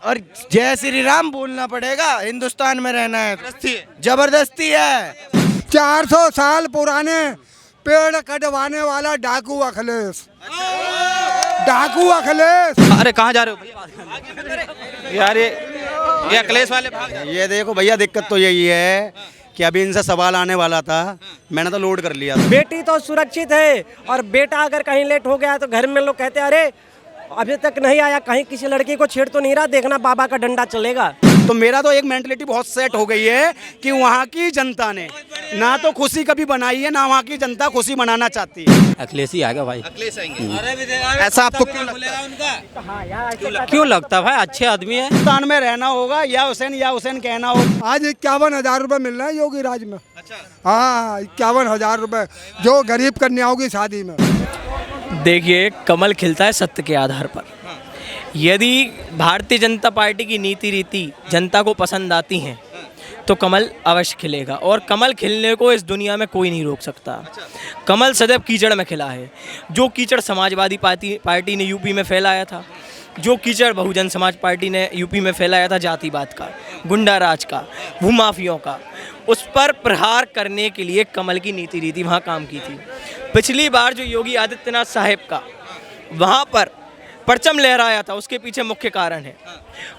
और जय श्री राम बोलना पड़ेगा, हिंदुस्तान में रहना है। जबरदस्ती है। 400 साल पुराने पेड़ कटवाने वाला डाकू अखिलेश। डाकू अखिलेश। अरे कहाँ जा रहे हो भैया? यार ये अखिलेश वाले भाग ये देखो भैया, दिक्कत तो यही है कि अभी इनसे सवाल आने वाला था, मैंने तो लोड कर लिया। बेटी तो सुरक्षित है और बेटा अगर कहीं लेट हो गया तो घर में लोग कहते हैं अरे अभी तक नहीं आया, कहीं किसी लड़की को छेड़ तो नहीं रहा, देखना बाबा का डंडा चलेगा। तो मेरा तो एक मेंटलिटी बहुत सेट हो गई है कि वहाँ की जनता ने ना तो खुशी कभी बनाई है, ना वहाँ की जनता खुशी मनाना चाहती है। अखिलेश ही आएगा भाई। अखिलेश आएंगे। ऐसा आपको क्यों लगता है? क्यों लगता है भाई? अच्छे आदमी है। हिंदुस्तान में रहना होगा, या हुसैन कहना होगा। आज 51,000 रुपये मिल रहे हैं योगी राज में। हाँ, 51,000 रुपये जो गरीब कन्याओं की शादी में। देखिए, कमल खिलता है सत्य के आधार पर। यदि भारतीय जनता पार्टी की नीति रीति जनता को पसंद आती हैं तो कमल अवश्य खिलेगा, और कमल खिलने को इस दुनिया में कोई नहीं रोक सकता। कमल सदैव कीचड़ में खिला है। जो कीचड़ समाजवादी पार्टी ने यूपी में फैलाया था, जो कीचड़ बहुजन समाज पार्टी ने यूपी में फैलाया था, जातिवाद का, गुंडा राज का, भूमाफियों का, उस पर प्रहार करने के लिए कमल की नीति रीति वहाँ काम की थी। पिछली बार जो योगी आदित्यनाथ साहब का वहाँ पर परचम लहराया था, उसके पीछे मुख्य कारण है,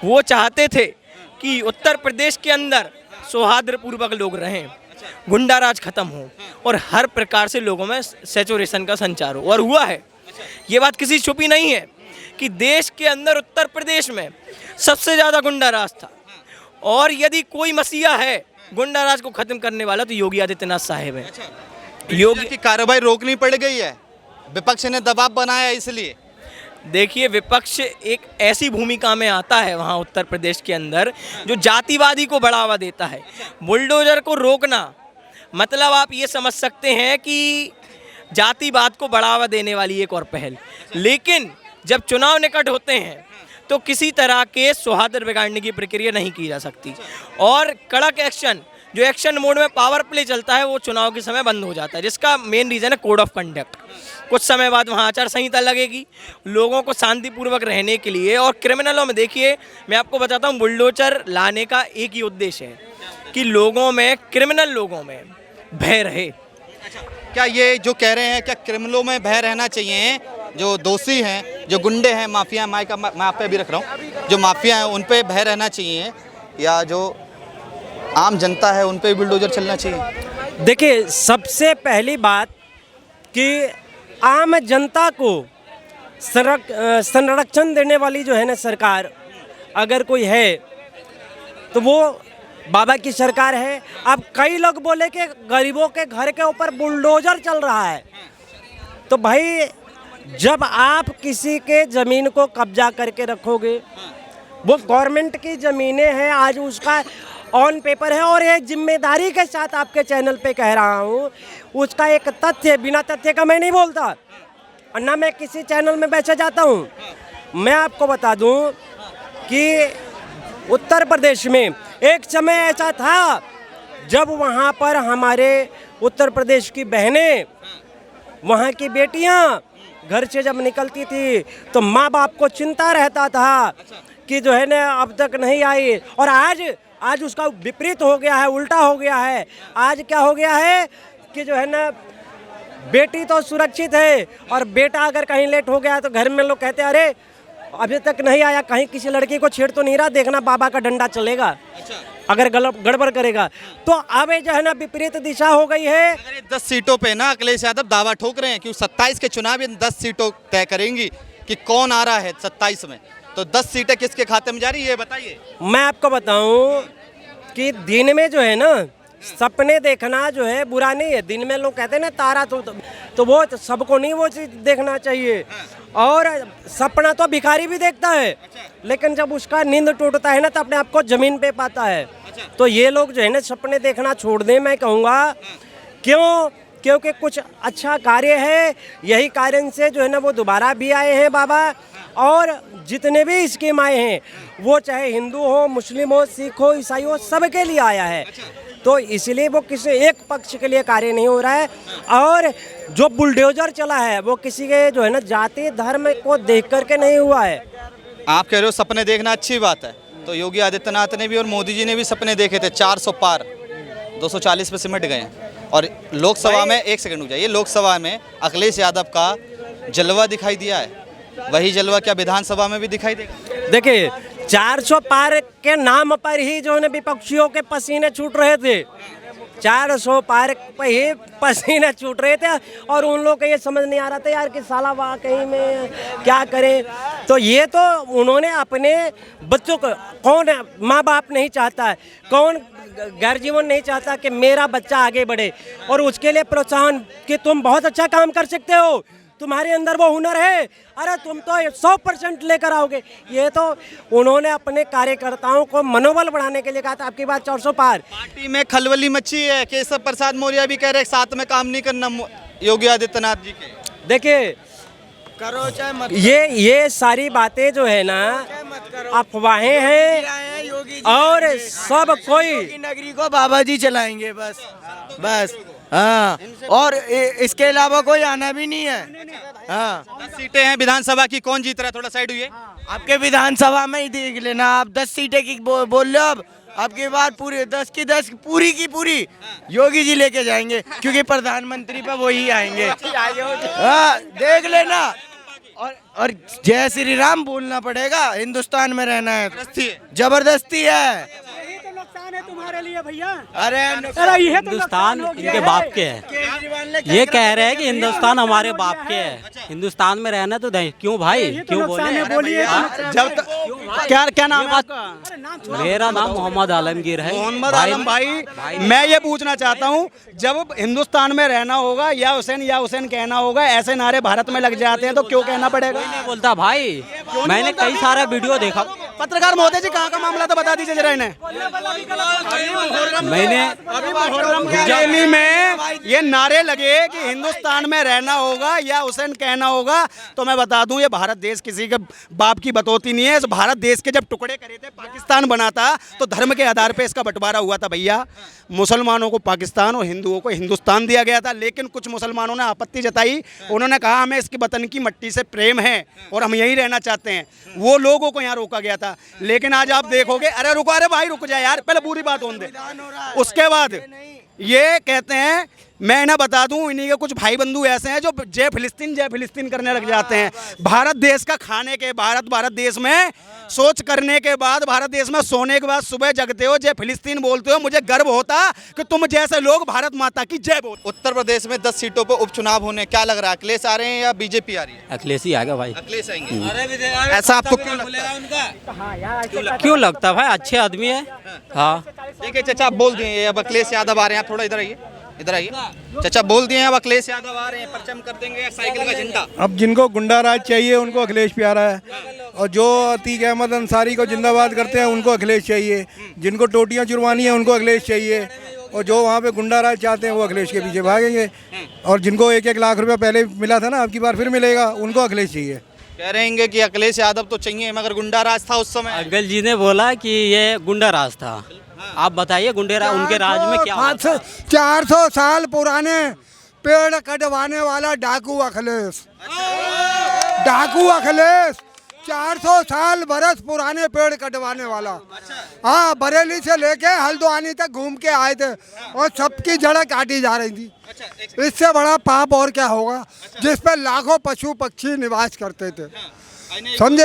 वो चाहते थे कि उत्तर प्रदेश के अंदर सौहार्दपूर्वक लोग रहें, गुंडा राज खत्म हो और हर प्रकार से लोगों में सैचुरेशन का संचार हो, और हुआ है। ये बात किसी छुपी नहीं है कि देश के अंदर उत्तर प्रदेश में सबसे ज़्यादा गुंडा राज था, और यदि कोई मसीहा है गुंडा राज को खत्म करने वाला तो योगी आदित्यनाथ साहब है। योगी की कार्रवाई रोकनी पड़ गई है, विपक्ष ने दबाव बनाया इसलिए। देखिए, विपक्ष एक ऐसी भूमिका में आता है वहाँ उत्तर प्रदेश के अंदर जो जातिवादी को बढ़ावा देता है। बुलडोजर को रोकना मतलब आप ये समझ सकते हैं कि जातिवाद को बढ़ावा देने वाली एक और पहल। लेकिन जब चुनाव निकट होते हैं तो किसी तरह के सौहार्द बिगाड़ने की प्रक्रिया नहीं की जा सकती, और कड़क एक्शन, जो एक्शन मोड में पावर प्ले चलता है, वो चुनाव के समय बंद हो जाता है, जिसका मेन रीज़न है कोड ऑफ कंडक्ट। कुछ समय बाद वहाँ आचार संहिता लगेगी लोगों को शांतिपूर्वक रहने के लिए। और क्रिमिनलों में देखिए, मैं आपको बताता हूँ, बुलडोजर लाने का एक ही उद्देश्य है कि लोगों में, क्रिमिनल लोगों में भय रहे। क्या ये जो कह रहे हैं, क्या क्रिमिनलों में भय रहना चाहिए? जो दोषी हैं, जो गुंडे हैं, माफिया, मैं आप पे भी रख रहा हूँ, जो माफिया हैं उन पे भय रहना चाहिए, या जो आम जनता है उन पे बुलडोजर चलना चाहिए? देखिए, सबसे पहली बात कि आम जनता को संरक्षण देने वाली जो है ना सरकार अगर कोई है तो वो बाबा की सरकार है। अब कई लोग बोले कि गरीबों के घर के ऊपर बुलडोजर चल रहा है, तो भाई जब आप किसी के ज़मीन को कब्जा करके रखोगे, वो गवर्नमेंट की ज़मीनें हैं, आज उसका ऑन पेपर है, और ये जिम्मेदारी के साथ आपके चैनल पे कह रहा हूँ, उसका एक तथ्य, बिना तथ्य का मैं नहीं बोलता और ना मैं किसी चैनल में बेचा जाता हूँ। मैं आपको बता दूँ कि उत्तर प्रदेश में एक समय ऐसा था जब वहाँ पर हमारे उत्तर प्रदेश की बहनें, वहाँ की बेटियाँ घर से जब निकलती थी तो माँ बाप को चिंता रहता था कि जो है ना अब तक नहीं आई, और आज उसका विपरीत हो गया है, उल्टा हो गया है। आज क्या हो गया है कि जो है ना बेटी तो सुरक्षित है और बेटा अगर कहीं लेट हो गया तो घर में लोग कहते हैं अरे अभी तक नहीं आया, कहीं किसी लड़की को छेड़ तो नहीं रहा, देखना बाबा का डंडा चलेगा अगर गड़बड़ करेगा। तो अब जो है ना विपरीत दिशा हो गई है। 10 सीटों पे ना अखिलेश यादव दावा ठोक रहे हैं कि 27 के चुनाव 10 सीटों तय करेंगी कि कौन आ रहा है 27 में, तो 10 सीटें किसके खाते में जा रही है, ये बताइए। मैं आपको बताऊं कि दिन में जो है ना सपने देखना जो है बुरा नहीं है। दिन में लोग कहते हैं ना तारा तो वो सबको नहीं वो चीज़ देखना चाहिए, और सपना तो भिखारी भी देखता है, लेकिन जब उसका नींद टूटता है ना तो अपने आप को ज़मीन पे पाता है। तो ये लोग जो है ना सपने देखना छोड़ दें, मैं कहूँगा। क्योंकि कुछ अच्छा कार्य है, यही कारण से जो है ना वो दोबारा भी आए हैं बाबा, और जितने भी स्कीम आए हैं वो चाहे हिंदू हो, मुस्लिम हो, सिख हो, ईसाई हो, सबके लिए आया है। तो इसलिए वो किसी एक पक्ष के लिए कार्य नहीं हो रहा है, और जो बुलडोजर चला है वो किसी के जो है ना जाति धर्म को देख करके नहीं हुआ है, आप कह रहे हो सपने देखना अच्छी बात है, तो योगी आदित्यनाथ ने भी और मोदी जी ने भी सपने देखे थे 400 पार, 240 पे सिमट गए हैं। और लोकसभा में, एक सेकंड रुक जाइए, लोकसभा में अखिलेश यादव का जलवा दिखाई दिया है, वही जलवा क्या विधानसभा में भी दिखाई देगा? देखिए 400 पार के नाम पर ही जो है विपक्षियों के पसीने छूट रहे थे, 400 पार पे ही पसीने छूट रहे थे और उन लोगों को ये समझ नहीं आ रहा था यार कि साला वाकई में क्या करें। तो ये तो उन्होंने अपने बच्चों को, कौन माँ बाप नहीं चाहता है, कौन घर जीवन नहीं चाहता कि मेरा बच्चा आगे बढ़े, और उसके लिए प्रोत्साहन कि तुम बहुत अच्छा काम कर सकते हो, तुम्हारे अंदर वो हुनर है, अरे तुम तो 100% लेकर आओगे। ये तो उन्होंने अपने कार्यकर्ताओं को मनोबल बढ़ाने के लिए कहा था। आपकी बात 400 पार। पार्टी में खलबली मची है, केशव प्रसाद मौर्य भी कह रहे हैं साथ में काम नहीं करना योगी आदित्यनाथ जी के। देखिए करो चाहे मत, ये सारी बातें जो है ना अफवाहें हैं, योगी जी और सब कोई योगी नगरी को बाबा जी चलाएंगे बस बस। हाँ, और इसके अलावा कोई आना भी नहीं है। हाँ, 10 सीटें हैं विधानसभा की, कौन जीत रहा है? थोड़ा साइड हुई है। आपके विधानसभा में ही देख लेना आप, 10 सीटें की बोल रहे हो अब, आपके बाद पूरे 10 की 10 पूरी की पूरी योगी जी लेके जाएंगे, क्योंकि प्रधानमंत्री पे वही आएंगे। हाँ, देख लेना। और जय श्री राम बोलना पड़ेगा, हिंदुस्तान में रहना है, जबरदस्ती है। तुम्हारे लिए भैया, अरे हिंदुस्तान इनके बाप के है, ये कह रहे हैं कि हिंदुस्तान हमारे बाप के है, हिंदुस्तान में रहना तो नहीं। क्यों भाई, क्यों बोले? जब तक क्या नाम है आपका? मेरा नाम मोहम्मद आलमगीर है। मोहम्मद आलम भाई, मैं ये पूछना चाहता हूँ, जब हिंदुस्तान में रहना होगा या हुसैन कहना होगा, ऐसे नारे भारत में लग जाते हैं तो क्यों कहना पड़ेगा? नहीं बोलता भाई, मैंने कई सारा वीडियो देखा। पत्रकार महोदय जी, कहाँ का मामला तो बता दीजिए जरा इन्हें। मैंने दिल्ली में ये नारे लगे कि हिंदुस्तान में रहना होगा या हुसैन कहना होगा, तो मैं बता दूं ये भारत देश किसी के बाप की बतौती नहीं है। इस भारत देश के जब टुकड़े करे थे, पाकिस्तान बना था, तो धर्म के आधार पे इसका बंटवारा हुआ था भैया। मुसलमानों को पाकिस्तान और हिंदुओं को हिंदुस्तान दिया गया था, लेकिन कुछ मुसलमानों ने आपत्ति जताई। उन्होंने कहा हमें इसके वतन की मिट्टी से प्रेम है और हम यहीं रहना चाहते हैं, वो लोगों को यहाँ रोका गया था। लेकिन आज आप देखोगे, अरे रुको, अरे भाई रुक जाए यार, पहले पूरी बात होने दे। उसके बाद ये कहते हैं, मैं इन्हें बता दूं, इन्हीं के कुछ भाई बंधु ऐसे हैं जो जय फिलिस्तीन करने लग जाते हैं। भारत देश का खाने के भारत देश में सोच करने के बाद, भारत देश में सोने के बाद सुबह जगते हो, जय फिलिस्तीन बोलते हो। मुझे गर्व होता कि तुम जैसे लोग भारत माता की जय बोलते। उत्तर प्रदेश में 10 सीटों पर उपचुनाव होने, क्या लग रहा है, अखिलेश आ रहे हैं या बीजेपी आ रही है? अखिलेश ही आएगा भाई। अखिलेश आएंगे, ऐसा आपको क्यों लगता है? क्यों लगता है भाई, अच्छे आदमी है। हाँ देखिए चाचा, आप बोल दिए अब अखिलेश यादव आ रहे हैं, थोड़ा इधर आइए, इधर आइए चाचा। बोल दिए अब अखिलेश यादव आ रहे हैं, परचम कर देंगे या साइकिल का झंडा? अब जिनको गुंडा राज चाहिए उनको अखिलेश प्यारा है, और जो अतीक अहमद अंसारी को जिंदाबाद करते हैं उनको अखिलेश चाहिए, जिनको टोटियां चुरवानी है उनको अखिलेश चाहिए, और जो वहाँ पे गुंडा राज चाहते हैं वो अखिलेश के पीछे भागेंगे। और जिनको 1-1 लाख रुपया पहले मिला था ना, अब की बार फिर मिलेगा, उनको अखिलेश चाहिए। कह रहे हैं कि अखिलेश यादव तो चाहिए, मगर गुंडा राज था उस समय। अग्गल जी ने बोला कि ये गुंडा राज था। आप बताइए उनके राज में क्या? 400 साल पुराने पेड़ कटवाने वाला डाकू अखिलेश, डाकू अखिलेश 400 साल बरस पुराने पेड़ कटवाने वाला। हाँ, बरेली से लेके हल्द्वानी तक घूम के आए थे और सबकी जड़ें काटी जा रही थी। इससे बड़ा पाप और क्या होगा, जिस पे लाखों पशु पक्षी निवास करते थे, समझे?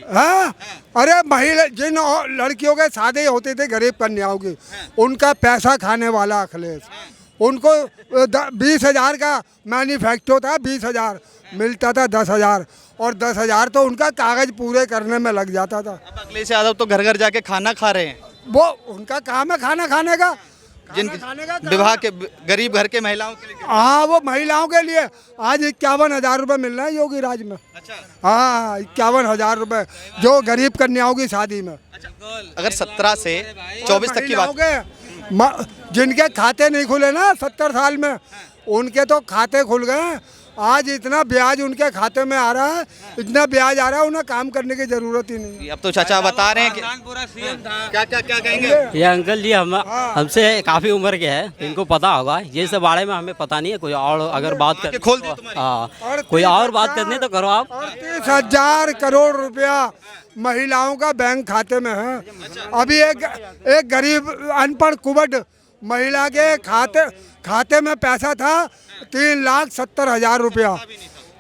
हाँ, अरे महिला जिन लड़कियों के शादी होते थे गरीब कन्याओं की, उनका पैसा खाने वाला अखिलेश। उनको 20,000 का मैन्युफैक्चर था, 20,000 मिलता था 10,000, और 10,000 तो उनका कागज पूरे करने में लग जाता था। अब अखिलेश यादव तो घर घर जाके खाना खा रहे हैं, वो उनका काम है खाना खाने का, जिन विवाह के गरीब घर के महिलाओं के लिए। हाँ, वो महिलाओं के लिए आज 51,000 रुपये मिल रहे हैं योगी राज में। अच्छा, हाँ, 51,000 रुपये जो गरीब कन्याओं की शादी में। अगर 17 से 24 तक की बात, जिनके खाते नहीं खुले ना 70 साल में, उनके तो खाते खुल गए। आज इतना ब्याज उनके खाते में आ रहा है, इतना ब्याज आ रहा है, उन्हें काम करने की जरूरत ही नहीं। अब तो चाचा बता रहे हैं कि क्या क्या क्या कहेंगे? ये अंकल जी हमसे काफ़ी उम्र के हैं, इनको पता होगा। ये सब बारे में हमें पता नहीं है। कोई और अगर बात कर खोल दी तुम्हारी। हाँ, कोई और बात करनी तो करो आप। 38,000 करोड़ रुपया महिलाओं का बैंक खाते में है। अभी एक गरीब अनपढ़ कुबड़ महिला के खाते में पैसा था 3,70,000 रुपया।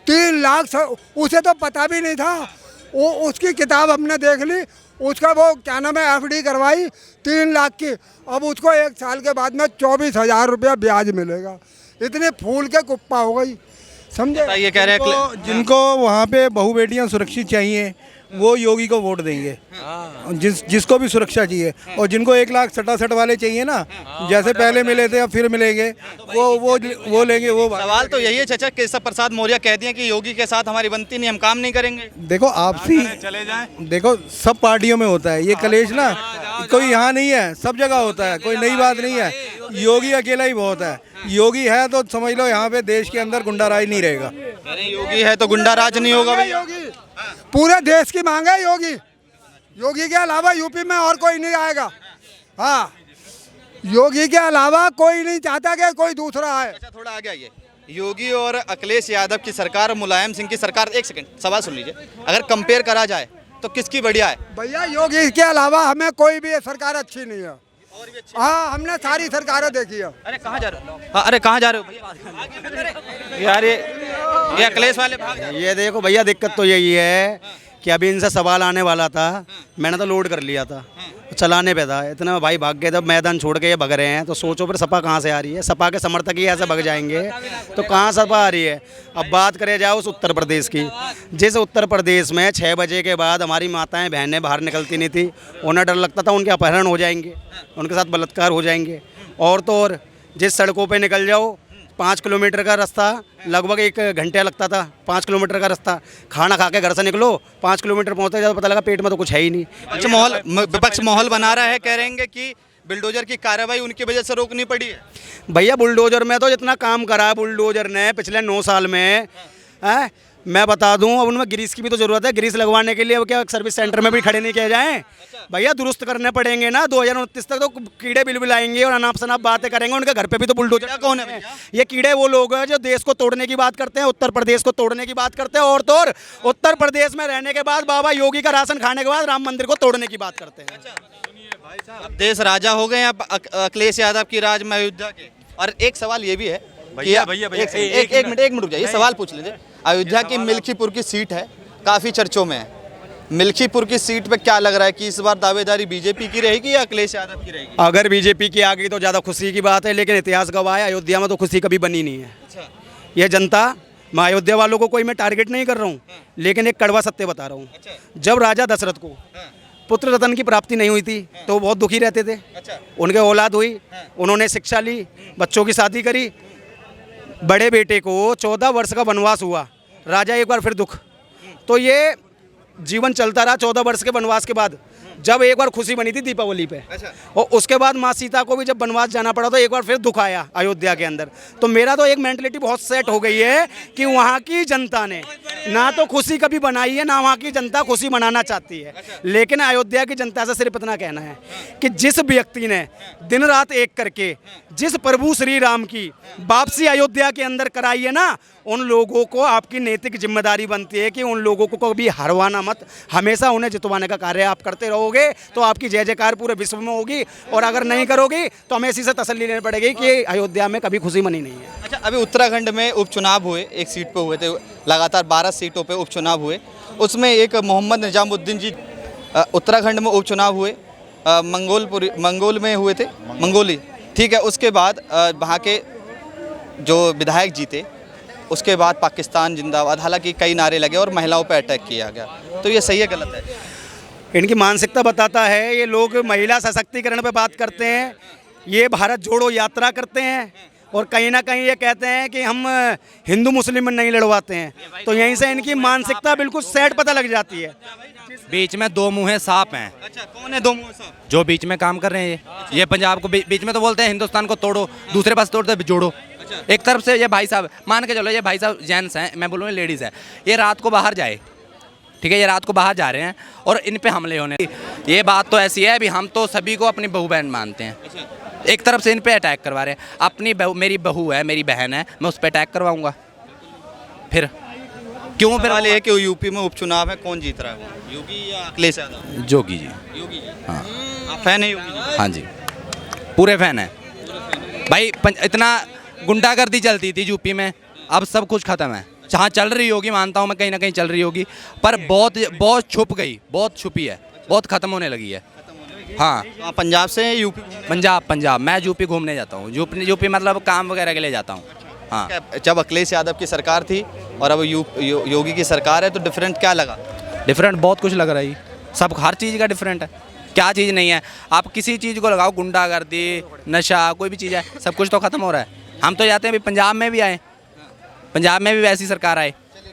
3 लाख उसे तो पता भी नहीं था। वो उसकी किताब हमने देख ली, उसका वो क्या नाम है FD करवाई 3 लाख की। अब उसको 1 साल के बाद में 24,000 रुपया ब्याज मिलेगा। इतने फूल के कुप्पा हो गई, समझे? ये कह रहे हैं जिनको वहाँ पे बहू बेटियाँ सुरक्षित चाहिए वो योगी को वोट देंगे। जिसको भी सुरक्षा चाहिए, और जिनको 1,67,000 वाले चाहिए ना, जैसे पहले मिले थे अब फिर मिलेंगे, वो लेंगे। वो सवाल तो यही है चाचा, केशव प्रसाद मौर्य कह दिए कि योगी के साथ हमारी बनती नहीं, हम काम नहीं करेंगे। देखो आपसी चले जाएं। देखो सब पार्टियों में होता है ये कलेश ना, कोई यहाँ नहीं है, सब जगह होता है, कोई नई बात नहीं है। योगी अकेला ही बहुत है। योगी है तो समझ लो यहाँ पे देश के अंदर गुंडाराज नहीं रहेगा। अरे योगी है तो गुंडा राज नहीं होगा भैया। पूरे देश की मांग है योगी। योगी के अलावा यूपी में और कोई नहीं आएगा। हाँ, योगी के अलावा कोई नहीं चाहता कि कोई दूसरा आए। अच्छा थोड़ा आगे आइए। योगी और अखिलेश यादव की सरकार, मुलायम सिंह की सरकार, एक सेकंड सवाल सुन लीजिए, अगर कंपेयर करा जाए तो किसकी बढ़िया है? भैया योगी के अलावा हमें कोई भी सरकार अच्छी नहीं है। हाँ, हमने सारी सरकारें देखी है। अरे कहाँ जा रहे हो? हाँ, अरे कहाँ जा रहे हो भैया? यार ये अखिलेश वाले भाग जा रहे हैं। ये देखो भैया, दिक्कत तो यही है कि अभी इनसे सवाल आने वाला था, मैंने तो लोड कर लिया था, चलाने पे था, इतना भाई भाग गए। जब मैदान छोड़ के ये भग रहे हैं तो सोचो फिर सपा कहाँ से आ रही है? सपा के समर्थक ही ऐसे भग जाएंगे तो कहाँ सपा आ रही है? अब बात करें जाए उस उत्तर प्रदेश की, जिस उत्तर प्रदेश में 6 बजे के बाद हमारी माताएं बहनें बाहर निकलती नहीं थी, उन्हें डर लगता था उनके अपहरण हो जाएंगे, उनके साथ बलात्कार हो जाएंगे। और तो और जिस सड़कों पर निकल जाओ, 5 किलोमीटर का रास्ता लगभग 1 घंटे लगता था। 5 किलोमीटर का रास्ता, खाना खा के घर से निकलो, 5 किलोमीटर पहुँचते जब पता लगा पेट में तो कुछ है ही नहीं। अच्छा, विपक्ष माहौल बना रहा है, कह रहेंगे कि बुलडोजर की कार्रवाई उनकी वजह से रोकनी पड़ी है। भैया बुलडोजर में तो जितना काम करा है बुलडोजर ने पिछले 9 साल में, है मैं बता दूं, अब उनमें ग्रीस की भी तो ज़रूरत है। ग्रीस लगवाने के लिए अब क्या सर्विस सेंटर में भी खड़े नहीं किए जाएं? भैया दुरुस्त करने पड़ेंगे ना। 2029 तक तो कीड़े बिल आएंगे और अनाप शनाप बातें करेंगे। उनके घर पे भी तो बुलडोजर कौन है? ये कीड़े वो लोग हैं जो देश को तोड़ने की बात करते हैं, उत्तर प्रदेश को तोड़ने की बात करते हैं। और तो और उत्तर प्रदेश में रहने के बाद, बाबा योगी का राशन खाने के बाद राम मंदिर को तोड़ने की बात करते हैं। अब देश राजा हो गए अब अखिलेश यादव की राज में अयोध्या के। और एक सवाल ये भी है भैया, एक मिनट रुक जाइए, सवाल पूछ लीजिए। अयोध्या की मिल्कीपुर की सीट है, काफ़ी चर्चों में है। मिल्कीपुर की सीट पे क्या लग रहा है कि इस बार दावेदारी बीजेपी की रहेगी या अखिलेश यादव की रहेगी? अगर बीजेपी की आ गई तो ज़्यादा खुशी की बात है, लेकिन इतिहास गवाह है अयोध्या में तो खुशी कभी बनी नहीं है। अच्छा। यह जनता, मैं अयोध्या वालों को कोई मैं टारगेट नहीं कर रहा हूँ, लेकिन एक कड़वा सत्य बता रहा हूँ। जब राजा दशरथ को पुत्र रत्न की प्राप्ति नहीं हुई थी तो वो बहुत दुखी रहते थे। उनके औलाद हुई, उन्होंने शिक्षा ली, बच्चों की शादी करी। बड़े बेटे को 14 वर्ष का वनवास हुआ, राजा एक बार फिर दुख। तो ये जीवन चलता रहा 14 वर्ष के वनवास के बाद। जब एक बार खुशी बनी थी दीपावली पे, और उसके बाद माँ सीता को भी जब वनवास जाना पड़ा तो एक बार फिर दुख आया अयोध्या के अंदर। तो मेरा तो एक मेंटलिटी बहुत सेट हो गई है कि वहाँ की जनता ने ना तो खुशी कभी बनाई है, ना वहाँ की जनता खुशी मनाना चाहती है। लेकिन अयोध्या की जनता से सिर्फ इतना कहना है कि जिस व्यक्ति ने दिन रात एक करके जिस प्रभु श्री राम की वापसी अयोध्या के अंदर कराई है ना, उन लोगों को आपकी नैतिक जिम्मेदारी बनती है कि उन लोगों को कभी हरवाना मत, हमेशा उन्हें जितवाने का कार्य आप करते रहोगे तो आपकी जय जयकार पूरे विश्व में होगी। और अगर नहीं करोगे तो हमें इसी से तसल्ली लेनी पड़ेगी कि अयोध्या में कभी खुशी मनी नहीं है। अच्छा, अभी उत्तराखंड में उपचुनाव हुए, एक सीट पे हुए थे, लगातार 12 सीटों पे उपचुनाव हुए, उसमें एक मोहम्मद निजामुद्दीन जी उत्तराखंड में उपचुनाव हुए, मंगोल में हुए थे, मंगोली, ठीक है। उसके बाद वहाँ के जो विधायक जीते, उसके बाद पाकिस्तान जिंदाबाद, हालांकि कई नारे लगे और महिलाओं पर अटैक किया गया। तो ये सही है गलत है? इनकी मानसिकता बताता है। ये लोग महिला सशक्तिकरण पे बात करते हैं, ये भारत जोड़ो यात्रा करते हैं, और कहीं ना कहीं ये कहते हैं कि हम हिंदू मुस्लिम में नहीं लड़वाते हैं। तो यहीं से इनकी मानसिकता बिल्कुल सेट पता लग जाती है। बीच में 2 मुँहे सांप हैं। अच्छा, कौन है 2 मुँहे सांप? जो बीच में काम कर रहे हैं ये पंजाब को बीच में तो बोलते हैं हिंदुस्तान को तोड़ो, दूसरे पास तोड़ते जोड़ो। एक तरफ से ये भाई साहब मान के चलो, ये भाई साहब जेंट्स हैं, मैं बोलूँ लेडीज़ है, ये रात को बाहर जाए, ठीक है, ये रात को बाहर जा रहे हैं और इन पे हमले होने, ये बात तो ऐसी है अभी हम तो सभी को अपनी बहू बहन मानते हैं, एक तरफ से इन पे अटैक करवा रहे हैं। अपनी बहू, मेरी बहू है, मेरी बहन है, मैं उस पर अटैक करवाऊंगा फिर क्यों? फिर सवाल ये है कि यूपी में उपचुनाव है, कौन जीत रहा है वो, योगी या अखिलेश यादव? जोगी जी, योगी जी। हाँ आप फैन है योगी जी? हाँ जी, पूरे फैन है भाई। इतना गुंडागर्दी चलती थी यूपी में, अब सब कुछ खत्म है। जहाँ चल रही होगी मानता हूँ मैं, कहीं ना कहीं चल रही होगी, पर बहुत छुप गई, बहुत छुपी है, बहुत खत्म होने लगी है। हाँ, तो आप पंजाब से हैं, यूपी? पंजाब मैं यूपी घूमने जाता हूँ, यूपी मतलब काम वगैरह के लिए जाता हूँ। हाँ, जब अखिलेश यादव की सरकार थी और अब योगी की सरकार है तो डिफरेंट क्या लगा? डिफरेंट बहुत कुछ लग रहा है, सब हर चीज़ का डिफरेंट है, क्या चीज़ नहीं है। आप किसी चीज़ को लगाओ, गुंडागर्दी, नशा, कोई भी चीज़ है, सब कुछ तो ख़त्म हो रहा है। हम तो जाते हैं, अभी पंजाब में भी आए, पंजाब में भी वैसी सरकार आए,